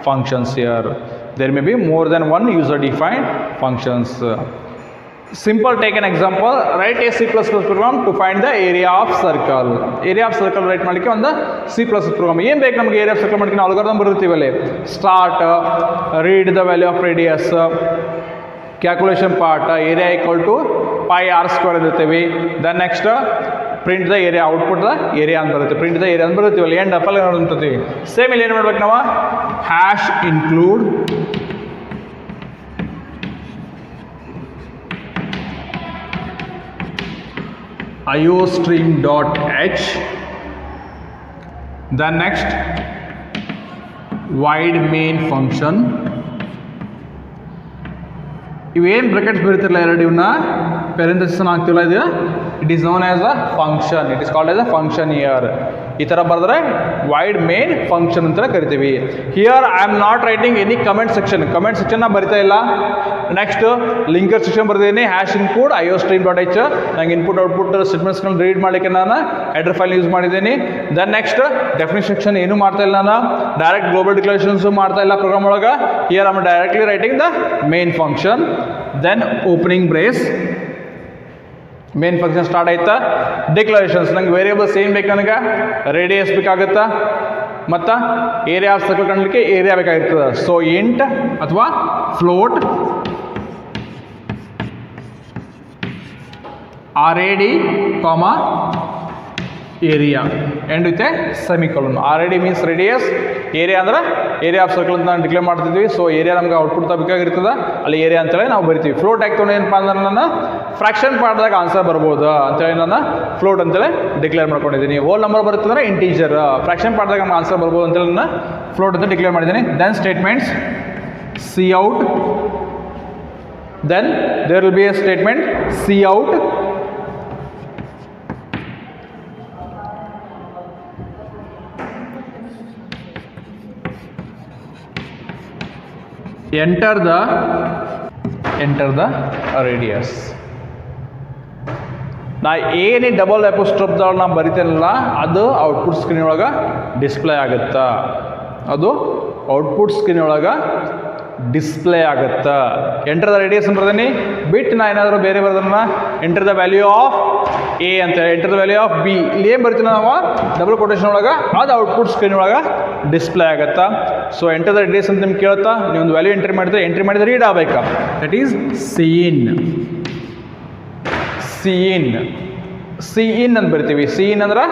functions here. There may be more than one user defined functions. Simple, take an example. Write a C++ program to find the area of circle. Area of circle write ಮಾಡಲಿಕ್ಕೆ ಒಂದು C++ program ಏನು ಬೇಕು ನಮಗೆ area of circle ಮಾಡಲಿಕ್ಕೆ ನಾವು algorithm ಬರುತ್ತೀವಿ ಅಲ್ಲಿ. Start, read the value of radius, calculation part, area equal to pi r square ಇರ್ತೀವಿ. Then next print the area, output the area ಅಂತ ಬರುತ್ತೆ, ಪ್ರಿಂಟ್ ದ ಏರಿಯಾ ಅಂತ ಬರುತ್ತೀವಿ ಅಲ್ಲಿ. ಎಂಡ್ ಅಫಲ್ ಅಂತೀವಿ. ಸೇಮ್ ಇಲ್ಲಿ ಏನು ಮಾಡ್ಬೇಕು ನಾವು, hash include iostream.h. Then next, void main function. ಇವೇನು ಬ್ರಾಕೆಟ್ಸ್ ಬರೀತಿರಲ್ಲ ಎರಡು, ಇವನ್ನ ಪೆರೆಂಥೆಸಿಸ್ ಆಗ್ತಿಲ್ಲ, ಇದು it is known as a function, it is called as a function here. ಈ ಥರ ಬರೆದ್ರೆ ವೈಡ್ ಮೇನ್ ಫಂಕ್ಷನ್ ಅಂತ ಕರಿತೀವಿ. Here I am not writing any comment section, comment ಸೆಕ್ಷನ್ನ ಬರಿತಾ ಇಲ್ಲ. ನೆಕ್ಸ್ಟ್ ಲಿಂಕರ್ ಸೆಕ್ಷನ್ ಬರ್ತಿದ್ದೀನಿ, ಹ್ಯಾಶ್ ಇನ್ಪುಟ್ iostream.h. ನಂಗೆ ಇನ್ಪುಟ್ ಔಟ್ಪುಟ್ ಸ್ಟೇಟ್ಮೆಂಟ್ಸ್ಗಳನ್ನ ರೀಡ್ ಮಾಡಲಿಕ್ಕೆ ನಾನು ಹೆಡರ್ ಫೈಲ್ ಯೂಸ್ ಮಾಡಿದ್ದೀನಿ. ದೆನ್ ನೆಕ್ಸ್ಟ್ ಡೆಫಿನಿಷನ್ ಸೆಕ್ಷನ್ ಏನೂ ಮಾಡ್ತಾ ಇಲ್ಲ, ನಾನು ಡೈರೆಕ್ಟ್ ಗ್ಲೋಬಲ್ ಡಿಕ್ಲರೇಷನ್ಸು ಮಾಡ್ತಾ ಇಲ್ಲ ಪ್ರೋಗ್ರಾಮ್ ಒಳಗೆ. Here I am directly writing the main function. Then opening brace, main function start ಆಯ್ತಾ. ಡಿಕ್ಲರೇಷನ್ಸ್, ನಂಗೆ ವೇರಿಯೇಬಲ್ಸ್ ಏನು ಬೇಕು, ನನಗೆ ರೇಡಿಯಸ್ ಬೇಕಾಗುತ್ತಾ, ಮತ್ತು ಏರಿಯಾ ಆಫ್ ಸರ್ಕಲ್ ಕಾಣಲಿಕ್ಕೆ ಏರಿಯಾ ಬೇಕಾಗಿರ್ತದೆ. ಸೊ ಇಂಟ್ ಅಥವಾ float, RAD, area end with a semicolon. RAD means radius, area ಅಂದ್ರೆ ಏರಿಯಾ ಆಫ್ ಸರ್ಕಲ್ ಅಂತ ನಾನು ಡಿಕ್ಲೇರ್ ಮಾಡ್ತಿದ್ವಿ. ಸೊ ಏರಿಯಾ ನಮ್ಗೆ ಔಟ್ಪುಟ್ ಬೇಕಾಗಿರ್ತದೆ, ಅಲ್ಲಿ ಏರಿಯಾ ಅಂತೇಳಿ ನಾವು ಬರಿತೀವಿ. ಫ್ಲೋಟ್ ಆಗ್ತದೆ ಏನಪ್ಪ ಅಂದ್ರೆ ನಾನು ಫ್ರಾಕ್ಷನ್ ಪಾರ್ಟ್ದಾಗ ಆನ್ಸರ್ ಬರ್ಬೋದು ಅಂತೇಳಿ ನಾನು ಫ್ಲೋಟ್ ಅಂತೇಳಿ ಡಿಕ್ಲೇರ್ ಮಾಡ್ಕೊಂಡಿದ್ದೀನಿ. ಹೋಲ್ ನಂಬರ್ ಬರುತ್ತಂದ್ರೆ ಇಂಟೀಜರ್, ಫ್ರಾಕ್ಷನ್ ಪಾರ್ಟ್ದಾಗ ನಮ್ಗೆ ಆನ್ಸರ್ ಬರ್ಬೋದು ಅಂತೇಳಿ ನಾನು ಫ್ಲೋಟ್ ಅಂತ ಡಿಕ್ಲೇರ್ ಮಾಡಿದ್ದೀನಿ. Then statements, cout, then there will be a statement cout, enter the radius. ನಾ ಏನು ಡಬಲ್ ಅಪೋಸ್ಟ್ರೋಫ್ದೊಳಗೆ ನಾನು ಬರಿತೇನಲ್ಲ ಅದು ಔಟ್ಪುಟ್ ಸ್ಕ್ರೀನ್ ಒಳಗೆ ಡಿಸ್ಪ್ಲೇ ಆಗುತ್ತಾ, ಅದು ಔಟ್ಪುಟ್ ಸ್ಕ್ರೀನ್ ಒಳಗೆ ಡಿಸ್ಪ್ಲೇ ಆಗುತ್ತಾ. ಎಂಟರ್ ದ ರೇಡಿಯಸ್ ಅಂತ ಬರ್ತೀನಿ, ಬಿಟ್ ನಾ ಏನಾದರೂ ಬೇರೆ ಬರ್ದನ್ನ enter the value of a ಅಂತ enter the value of b. ಇಲ್ಲಿ ಏನು ಬರ್ತೀವಿ ನಾವು ಡಬಲ್ ಕೊಟೇಶನ್ ಒಳಗೆ ಅದು ಔಟ್ಪುಟ್ ಸ್ಕ್ರೀನ್ ಒಳಗೆ ಡಿಸ್ಪ್ಲೇ ಆಗುತ್ತಾ. ಸೊ ಎಂಟರ್ ದ ರೇಡಿಯಸ್ ಅಂತ ನಿಮ್ಗೆ ಕೇಳುತ್ತಾ, ನೀವು ಒಂದು ವ್ಯಾಲ್ಯೂ ಎಂಟ್ರಿ ಮಾಡಿದ್ರೆ ರೀಡ್ ಆಗಬೇಕಾ. That is cin. ಸಿಇನ್ ಅಂತ ಬರ್ತೀವಿ. ಸಿಇನ್ ಅಂದ್ರೆ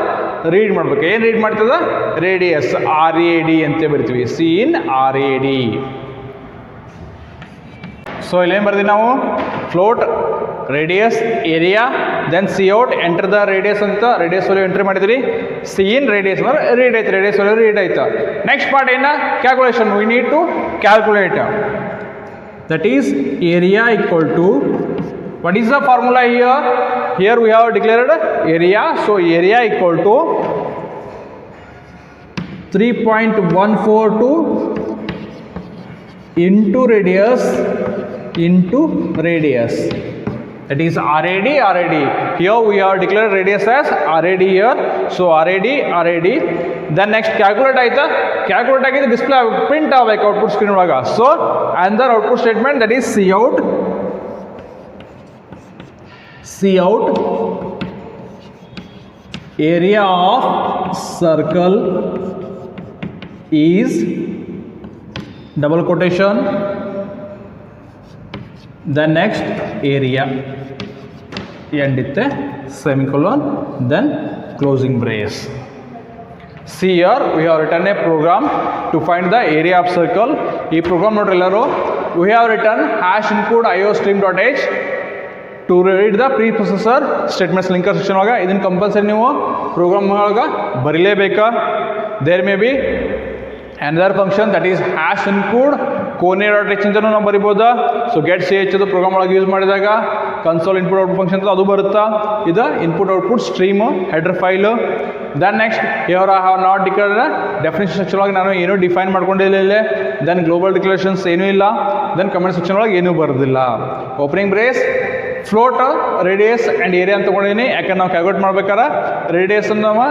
ರೀಡ್ ಮಾಡ್ಬೇಕು. ಏನು ರೀಡ್ ಮಾಡ್ತದ? ರೇಡಿಯಸ್, RAD ಅಂತ ಬರ್ತೀವಿ. Cin RAD. ಸೊ ಇಲ್ಲೇನು ಬರ್ತೀವಿ ನಾವು, float, radius, area, then cout, enter the radius ಅಂತ ರೇಡಿಯಸ್ ವ್ಯಾಲ್ಯೂ ಎಂಟ್ರಿ ಮಾಡಿದ್ರಿ. ಸಿಇನ್ ರೇಡಿಯಸ್ ಅಂದ್ರೆ ರೀಡ್ ಆಯ್ತು, ರೇಡಿಯಸ್ ವ್ಯಾಲ್ಯೂ ರೀಡ್ ಆಯ್ತು. ನೆಕ್ಸ್ಟ್ ಪಾರ್ಟ್ ಏನ? Calculation. We need to calculate. That is area equal to, what is the formula here? Here we have declared area. So area equal to 3.142 into radius. That is RAD. Here we have declared radius as RAD here. So RAD. Then next calculate ಆಯ್ತಾ. Calculate ಆಗಿದೆ display print ಆಗಬೇಕು output screen ಒಳಗೆ. So another output statement, that is Cout. Area of circle is double quotation, then next area, end itte semicolon, then closing brace. See here we have written a program to find the area of circle. Ee program note ellaru we have written #include iostream.h to read the preprocessor statements linker section ಒಳಗೆ. ಇದನ್ನು compulsory ನೀವು program ಒಳಗೆ ಬರೀಲೇಬೇಕಾ. There may be another function, that is #include cone.h ಅಂತ ನಾವು ಬರಿಬೋದಾ. So ಗೆಟ್ ಸಿ ಎಚ್ ಅದು ಪ್ರೋಗ್ರಾಮ್ ಒಳಗೆ ಯೂಸ್ ಮಾಡಿದಾಗ ಕನ್ಸೋಲ್ ಇನ್ಪುಟ್ ಔಟ್ಪುಟ್ ಫಂಕ್ಷನ್ ಅಂತ ಅದು ಬರುತ್ತಾ. ಇದು input output stream header file. Then next here I have not declared definition section ಒಳಗೆ ನಾನು ಏನೂ ಡಿಫೈನ್ ಮಾಡ್ಕೊಂಡಿಲ್ಲ ಇಲ್ಲಿ. ದೆನ್ ಗ್ಲೋಬಲ್ ಡಿಕ್ಲರೇಷನ್ಸ್ ಏನೂ ಇಲ್ಲ. ದೆನ್ ಕಮೆಂಟ್ ಸೆಕ್ಷನ್ ಒಳಗೆ ಏನೂ ಬರೋದಿಲ್ಲ. Opening brace, float, radius and area ಅಂತ ತೊಗೊಂಡಿದ್ದೀನಿ. ಯಾಕಂದ್ರೆ ನಾವು ಕ್ಯಾಲ್ಕುಲೇಟ್ ಮಾಡ್ಬೇಕಾರೆ ರೇಡಿಯಸನ್ನು ನಾವು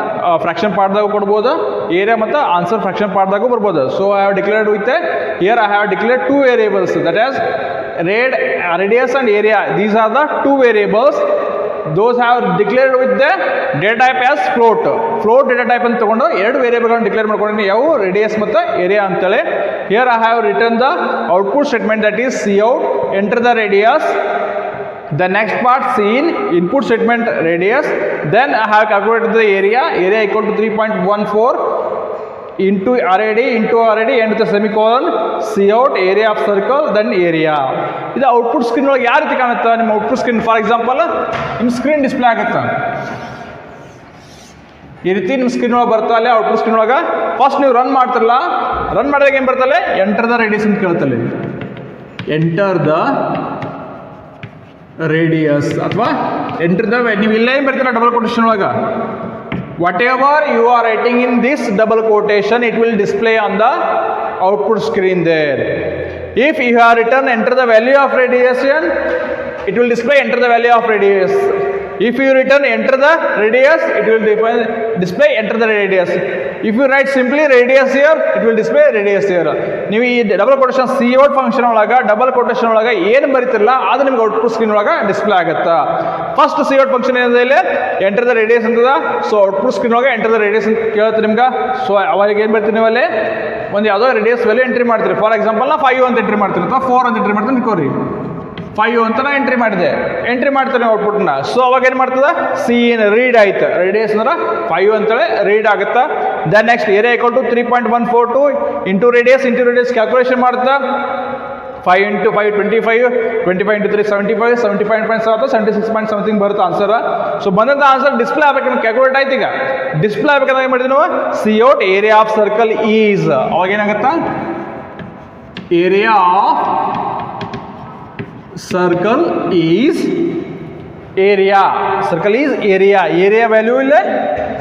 ಫ್ರಾಕ್ಷನ್ ಪಾರ್ಟ್ದಾಗ ಕೊಡ್ಬೋದು, ಏರಿಯಾ ಮತ್ತು ಆನ್ಸರ್ ಫ್ರಾಕ್ಷನ್ ಪಾರ್ಟ್ದಾಗೂ ಬರ್ಬೋದು. So I have declared with here I have declared 2 variables, that as radius and area. These are the 2 variables. Those have declared with the data type as float data type ಅಂತ ತಗೊಂಡು 2 ವೇರಿಯೇಬಲ್ಗಳನ್ನು declare ಮಾಡ್ಕೊಂಡಿದ್ದೀನಿ. ಯಾವ? Radius ಮತ್ತು area ಅಂತೇಳಿ. Here I have return the output statement, that is Cout, enter the radius. The next part, scene, input statement radius. Then I have calculated the area equal to 3.14 into RAD and with a semicolon, Cout, area of circle, then area. ಇದು output screen ಒಳಗೆ ಯಾವ ರೀತಿ ಕಾಣುತ್ತೆ? ನಿಮ್ಮ output screen for example ನಿಮ್ಮ screen display ಆಗುತ್ತೆ ಈ ರೀತಿ. ನಿಮ್ಮ ಸ್ಕ್ರೀನ್ ಒಳಗೆ ಬರ್ತಾಲೆ ಔಟ್ಪುಟ್ ಸ್ಕ್ರೀನ್ ಒಳಗೆ. ಫಸ್ಟ್ ನೀವು ರನ್ ಮಾಡ್ತಿರಲ್ಲ, ರನ್ ಮಾಡಿದಾಗ ಏನು ಬರ್ತಲ್ಲ, ಎಂಟರ್ ದ ರೇಡಿಯಸ್ ಅಂತ ಕೇಳ್ತಲ್ಲ. ಎಂಟರ್ ದ ರೇಡಿಯಸ್ ಅಥವಾ ಎಂಟರ್ ದ, ನೀವು ಇಲ್ಲೇ ಬರ್ತೀರ ಡಬಲ್ ಕೊಟೇಶನ್ ಒಳಗೆ. whatever you are writing in this double quotation, it will display on the output screen there. If you have written enter the value of radiation, it will display enter the value of radius. If you return enter the radius, it will display enter the radius. If you write simply radius here, it will display radius here. ನೀವು ಈ double quotation Cout function ಒಳಗೆ double quotation ಒಳಗೆ ಏನು ಬರೀತಿರಲ್ಲ ಅದು ನಿಮ್ಗೆ output screen ಒಳಗೆ display ಆಗುತ್ತಾ. First Cout function ಏನಿದೆ ಇಲ್ಲಿ ಎಂಟರ್ ದ ರೇಡಿಯಸ್ ಅಂತದ. ಸೊ ಔಟ್ಪುಟ್ ಸ್ಕ್ರೀನ್ ಒಳಗೆ ಎಂಟರ್ ದ ರೇಡಿಯಸ್ ಅಂತ ಕೇಳುತ್ತೆ ನಿಮ್ಗೆ. ಸೊ ಅವಾಗ ಏನು ಬರ್ತೀರಿ ನೀವು ಅಲ್ಲಿ ಒಂದು ಯಾವುದೋ ರೇಡಿಯಸ್ ವ್ಯಾಲ್ಯೂ ಎಂಟ್ರಿ ಮಾಡ್ತೀರಿ. ಫಾರ್ ಎಕ್ಸಾಂಪಲ್ ನಾ 5 ಅಂತ ಎಂಟ್ರಿ ಮಾಡ್ತೀನಿ ಅಥವಾ 4 ಅಂತ ಎಂಟ್ರಿ ಮಾಡ್ತೀನಿ ಅನ್ಕೋರಿ. 5 ಅಂತ ನಾ ಎಂಟ್ರಿ ಮಾಡ್ತೇನೆ ಔಟ್ಪುಟ್ನ. ಸೊ ಅವಾಗ ಏನು ಮಾಡ್ತದ, ಸೀನ್ ರೀಡ್ ಆಯ್ತು. ರೇಡಿಯಸ್ ಅಂದ್ರೆ 5 ಅಂತೇಳಿ ರೀಡ್ ಆಗುತ್ತಾ. Then next area equal to 3.142 into radius calculation ಮಾಡ್ತಾ. 5 into 5 25, 25 into 3 75, 75.7 76 ಪಾಯಿಂಟ್ ಸಮಥಿಂಗ್ ಬರುತ್ತೆ ಆನ್ಸರ್. ಸೊ ಬಂದಂಥ ಆನ್ಸರ್ ಡಿಸ್ಪ್ಲೇ ಆಗ್ಬೇಕಂದ್ರೆ ಕ್ಯಾಲ್ಕುಲೇಟ್ ಆಯ್ತು. ಈಗ ಡಿಸ್ಪ್ಲೇ ಆಗ್ಬೇಕಂದ್ರೆ ಏನು ಮಾಡಿದ್ವಿ ನಾವು, Cout area of circle is, ಅವಾಗ ಏನಾಗುತ್ತಾ, ಏರಿಯಾ ಆಫ್ circle is area ವ್ಯಾಲ್ಯೂ ಇಲ್ಲೇ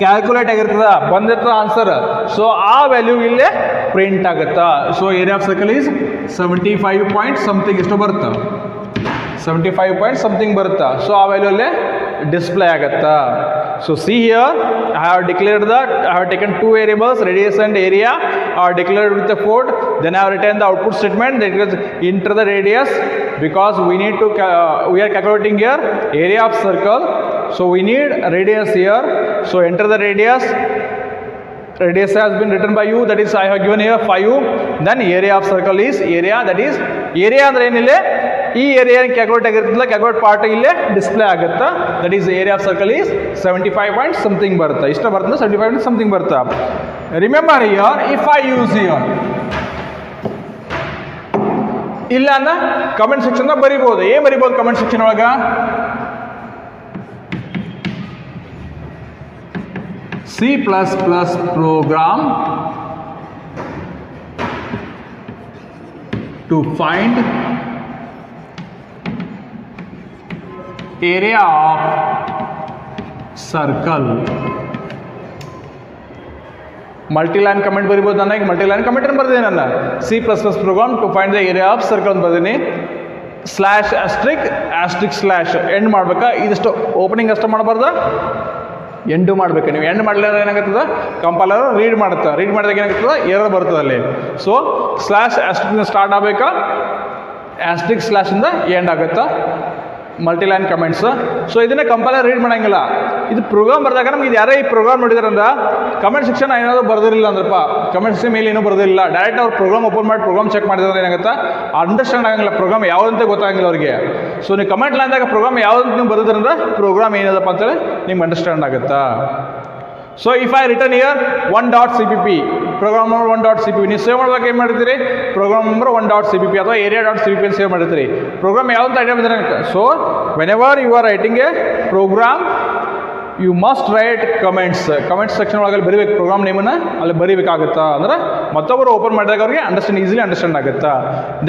ಕ್ಯಾಲ್ಕುಲೇಟ್ ಆಗಿರ್ತದ, ಬಂದಿರ್ತದ ಆನ್ಸರ್. ಸೊ ಆ ವ್ಯಾಲ್ಯೂ ಇಲ್ಲೇ ಪ್ರಿಂಟ್ ಆಗುತ್ತಾ. So area of circle is 75 point something ಎಷ್ಟು ಬರುತ್ತಾ, 75 ಪಾಯಿಂಟ್ ಸಮಥಿಂಗ್ ಬರುತ್ತಾ. ಸೊ ಆ ವ್ಯಾಲ್ಯೂ ಅಲ್ಲೇ ಡಿಸ್ಪ್ಲೇ ಆಗುತ್ತಾ. So see here, I have declared that I have taken 2 variables, radius and area, are declared with the float. Then I have written the output statement, that is enter the radius, because we need to we are calculating here area of circle. So we need radius here. So enter the radius. Radius has been written by you, that is I have given here 5. Then area of circle is area, that is area ಅಂದ್ರೆ ಏನಿಲ್ಲ ಈ area calculate ಆಗಿರುತ್ತಲ್ಲ calculate part ಇಲ್ಲೇ display ಆಗುತ್ತಾ, that is area of circle is 75 point something ಬರುತ್ತೆ, ಇಷ್ಟ ಬರ್ತದೆ 75 point something ಬರುತ್ತೆ. Remember here if I use here ಇಲ್ಲ ಅಂದ್ರೆ ಕಮೆಂಟ್ ಸೆಕ್ಷನ್ ಬರಿಬೋದು. ಏನ್ ಬರಿಬೋದು ಕಮೆಂಟ್ ಸೆಕ್ಷನ್ ಒಳಗ? C++ program to find area of circle. Multi-line comment ಬರಿಬೋದು. ನನಗೆ ಮಲ್ಟಿಲೈನ್ ಕಮೆಂಟ್ ಬರ್ತೀನಿ ನನ್ನ C++ program to find the area of circle ಅಂತ ಬರ್ತೀನಿ. ಸ್ಲ್ಯಾಶ್ ಆಸ್ಟ್ರಿಕ್ ಸ್ಲ್ಯಾಶ್ ಎಂಡ್ ಮಾಡ್ಬೇಕಾ? ಇದಿಷ್ಟು ಓಪನಿಂಗ್ ಅಷ್ಟೇ ಮಾಡಬಾರ್ದ, ಎಂಡು ಮಾಡಬೇಕು. ನೀವು ಎಂಡ್ ಮಾಡಲಿಲ್ಲ ಏನಾಗುತ್ತದೆ, ಕಂಪೈಲರ್ ರೀಡ್ ಮಾಡುತ್ತೆ, ರೀಡ್ ಮಾಡಿದಾಗ ಏನಾಗುತ್ತದೆ, ಎರರ್ ಬರ್ತದೆ ಅಲ್ಲಿ. ಸೊ ಸ್ಲ್ಯಾಶ್ ಆಸ್ಟ್ರಿಕ್ ಸ್ಟಾರ್ಟ್ ಆಗಬೇಕಾ, ಆಸ್ಟ್ರಿಕ್ ಸ್ಲ್ಯಾಶಿಂದ ಎಂಡ್ ಆಗುತ್ತಾ ಮಲ್ಟಿಲೈನ್ ಕಮೆಂಟ್ಸ್. ಸೊ ಇದನ್ನೇ ಕಂಪೈಲರ್ ರೀಡ್ ಮಾಡಂಗಿಲ್ಲ. ಇದು ಪ್ರೋಗ್ರಾಮ್ ಬರೆದಾಗ ನಮ್ಗೆ ಇದು ಯಾರೇ ಈ ಪ್ರೋಗ್ರಾಮ್ ನೋಡಿದಾರಂದ್ರೆ ಕಮೆಂಟ್ ಸೆಕ್ಷನ್ ಏನಾದರೂ ಬರ್ದಿರಲಿಲ್ಲ ಅಂದ್ರಪ್ಪ, ಕಮೆಂಟ್ ಸೆಕ್ಷನ್ ಮೇಲೆ ಏನೂ ಬರ್ದಿಲ್ಲ, ಡೈರೆಕ್ಟ್ ಅವ್ರು ಪ್ರೋಗ್ರಾಮ್ ಓಪನ್ ಮಾಡಿ ಪ್ರೋಗ್ರಾಮ್ ಚೆಕ್ ಮಾಡಿದ್ರೆ ಏನಾಗುತ್ತೆ, ಅಂಡರ್ಸ್ಟ್ಯಾಂಡ್ ಆಗಂಗಿಲ್ಲ, ಪ್ರೋಗ್ರಾಮ್ ಯಾವುದಂತ ಗೊತ್ತಾಗಂಗಿಲ್ಲ ಅವ್ರಿಗೆ. ಸೊ ನೀವು ಕಮೆಂಟ್ ಲೈನ್ದಾಗ ಪ್ರೋಗ್ರಾಮ್ ಯಾವುದಂತ ನೀವು ಬರ್ದಿದ್ರಂದ್ರೆ ಪ್ರೋಗ್ರಾಮ್ ಏನದಪ್ಪ ಅಂತೇಳಿ ನಿಮ್ಗೆ ಅಂಡರ್ಸ್ಟ್ಯಾಂಡ್ ಆಗುತ್ತಾ. So if I return here 1.cpp program number 1.cpp ನೀವು ಸೇವ್ ಮಾಡ್ಬೇಕು ಏನು ಮಾಡಿರ್ತೀರಿ, ಪ್ರೋಗ್ರಾಮ್ ನಂಬರ್ 1.cpp ಅಥವಾ area.cpp ಅಂತ ಸೇವ್ ಮಾಡಿರ್ತೀರಿ. ಪ್ರೋಗ್ರಾಮ್ ಯಾವ್ದು ಐಟಮ್ ಇದ್ರೆ so whenever you are writing a program you must write comments section ಒಳಗೆ ಬರೀಬೇಕು, ಪ್ರೋಗ್ರಾಮ್ ನೇಮನ್ನು ಅಲ್ಲಿ ಬರೀಬೇಕಾಗುತ್ತಾ, ಅಂದ್ರೆ ಮತ್ತೊಬ್ಬರು ಓಪನ್ ಮಾಡಿದಾಗ ಅವ್ರಿಗೆ ಈಸಿಲಿ ಅಂಡರ್ಸ್ಟ್ಯಾಂಡ್ ಆಗುತ್ತಾ.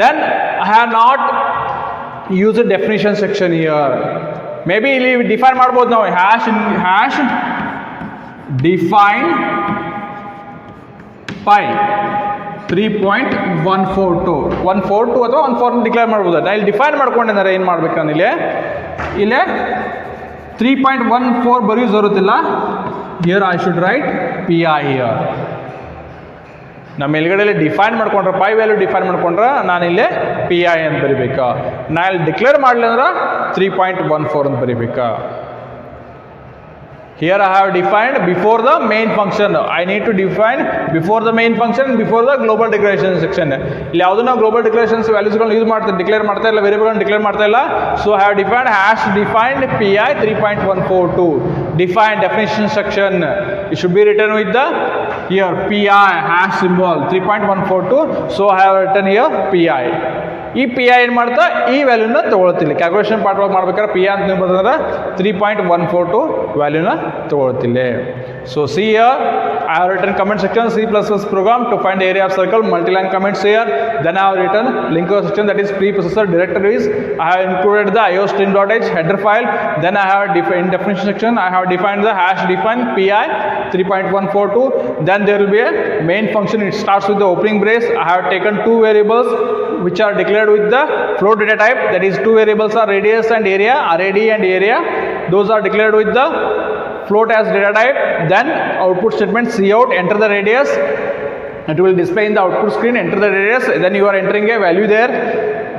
Then I have not use definition section here. Maybe ಇಲ್ಲಿ ಡಿಫೈನ್ ಮಾಡ್ಬೋದು ನಾವು, ಹ್ಯಾಶ್ ಡಿಫೈನ್ ಪೈ 3.142 ಅಥವಾ 142 ಡಿಕ್ಲೇರ್ ಮಾಡ್ಬೋದು. ನಾ ಇಲ್ಲಿ ಡಿಫೈನ್ ಮಾಡ್ಕೊಂಡೇನಾರೆ ಏನು ಮಾಡ್ಬೇಕಂದ್ರೆ ಇಲ್ಲೇ 3.14 ಬರೆಯೋ ಜರುತ್ತಿಲ್ಲ. Here I should write PI here. ನಮ್ಮ ಮೇಲ್ಗಡೆಯಲ್ಲಿ ಡಿಫೈನ್ ಮಾಡ್ಕೊಂಡ್ರೆ ಪೈ ವ್ಯಾಲ್ಯೂ ಡಿಫೈನ್ ಮಾಡ್ಕೊಂಡ್ರೆ ನಾನಿಲ್ಲೇ PI ಅಂತ ಬರಿಬೇಕಾ. ನಾ ಇಲ್ಲಿ ಡಿಕ್ಲೇರ್ ಮಾಡಲಿ ಅಂದ್ರೆ 3.14 ಅಂತ ಬರಿಬೇಕಾ. Here I have defined before the main function. I need to define before the main function and before the global declaration section. ಇಲ್ಲಿ ಯಾವುದೂ ನಾವು ಗ್ಲೋಬಲ್ ಡಿಕ್ಲರೇಷನ್ಸ್ ವ್ಯಾಲ್ಯೂಸ್ಗಳನ್ನ ಯೂಸ್ ಮಾಡ್ತೀವಿ, ಡಿಕ್ಲೇರ್ ಮಾಡ್ತಾ ಇಲ್ಲ, ವೇರಿಯೇಬಲ್ಗಳನ್ನ ಡಿಕ್ಲೇರ್ ಮಾಡ್ತಾ ಇಲ್ಲ. So I have defined hash defined PI 3.142 define definition section. It should B return with the here PI hash symbol 3.142. So I have return here PI. ಈ PI ಏನು ಮಾಡ್ತಾ ಈ ವ್ಯಾಲ್ಯೂನ ತೊಗೊಳ್ತಿಲ್ಲ. Calculation part ಒಳಗೆ ಮಾಡ್ಬೇಕಾದ್ರೆ PI ಅಂತ ನೀವು ಬರ್ತಂದ್ರೆ 3.142 ವ್ಯಾಲ್ಯೂನ ತೊಗೊಳ್ತಿಲ್ಲ. So see here I have return comment section C++ program to find the area of circle, multi-line comments here. Then I have written linker section, that is preprocessor directories. I have included the iostream.h header file. Then I have in definition section I have defined the hash define PI 3.142. Then there will be a main function. It starts with the opening brace. I have taken two variables which are declared with the float data type, that is two variables are radius and area, RAD and area. Those are declared with the float as data type. Then output statement cout, enter the radius, it will display in the output screen, enter the radius, then you are entering a value there.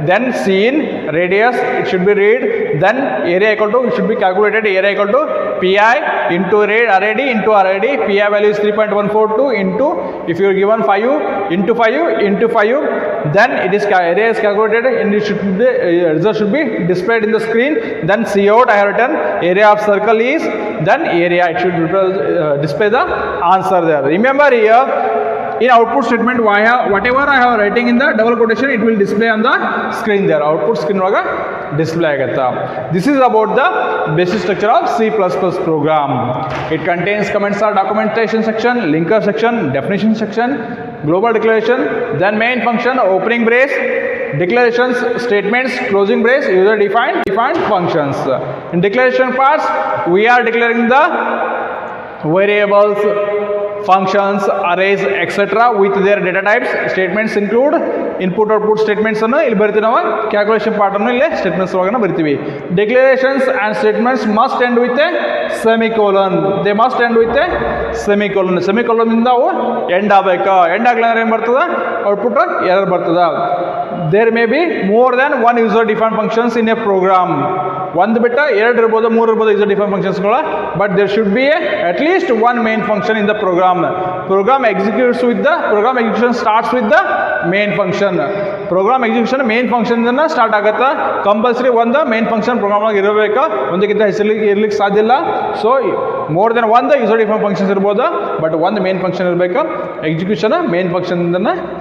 Then scene radius, it should be read. Then area equal to, it should be calculated, area equal to PI into RAD into RAD. PI value is 3.142 into, if you are given 5 into 5, then it is area is calculated and it should be result should be displayed in the screen. Then cout, I have written area of circle is, then area, it should display the answer there. Remember here in output statement whatever I have writing in the double quotation, it will display on the screen there. Output screen ಒಳಗೆ display ಆಗುತ್ತಾ. This is about the basic structure of C++ program. It contains comments or documentation section, linker section, definition section, global declaration, then main function, opening brace, declarations, statements, closing brace, user defined functions. In declaration parts we are declaring the variables, functions, arrays, etc. with their data types. Statements include input output statements ಅನ್ನು ಇಲ್ಲಿ ಬರ್ತೀವಿ ನಾವು calculation part ಅನ್ನು ಇಲ್ಲಿ statements ಒಳಗಡೆ ಬರ್ತೀವಿ declarations and statements must end with a semicolon they must end with a semicolon ಇಂದ ಅವು ಎಂಡ್ ಆಗಬೇಕಾ ಎಂಡ್ ಆಗಲಿಲ್ಲ ಅಂದ್ರೆ ಏನು ಬರ್ತದೆ ಔಟ್ಪುಟ್ ಎರರ್ ಬರ್ತದೆ there may be more than one user define functions in a program ಒಂದು ಬಿಟ್ಟ ಎರಡು ಇರ್ಬೋದು ಮೂರು ಇರ್ಬೋದು ಯೂಸರ್ ಡಿಫೈನ್ ಫಂಕ್ಷನ್ಸ್ಗಳು but there should be at least one main function in the program program execution starts with the main function program execution main function start ಆಗುತ್ತೆ compulsory ಒಂದು main function program ಒಳಗೆ ಇರಬೇಕು ಒಂದಕ್ಕಿಂತ ಇರ್ಲಿಕ್ಕೆ ಸಾಧ್ಯ ಇಲ್ಲ ಸೊ ಮೋರ್ ದೆನ್ ಒಂದು user define functions ಇರ್ಬೋದು ಬಟ್ ಒಂದು ಮೇನ್ ಫಂಕ್ಷನ್ ಇರಬೇಕು ಎಕ್ಸಿಕ್ಯೂಷನ್ ಮೇನ್ ಫಂಕ್ಷನ್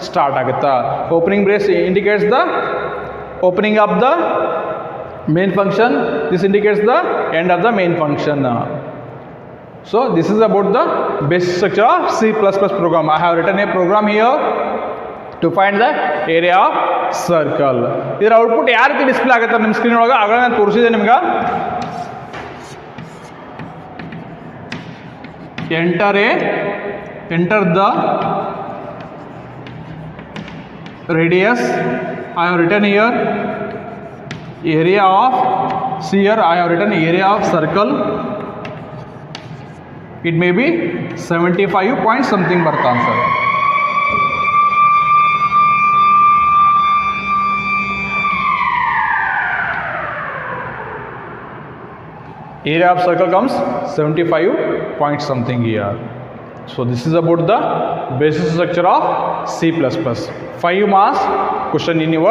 ಸ್ಟಾರ್ಟ್ ಆಗುತ್ತೆ opening brace indicates the opening up the main function, this indicates the end of the main function. So this is about the basic structure of C++ program. I have written a program here to find the area of circle. ಇದರ output ಯಾವ ರೀತಿ display ಆಗುತ್ತೆ ನಿಮ್ಮ screen ಒಳಗೆ ಆಗಲೇ ನಾನು ತೋರಿಸಿದೆ ನಿಮ್ಗೆ enter the radius. I have written here area of I have written area of circle. It may be 75 point something ಬರ್ತಾ answer. Area of circle comes 75 point something here. So this is about the basic structure of C++. 5 marks question in your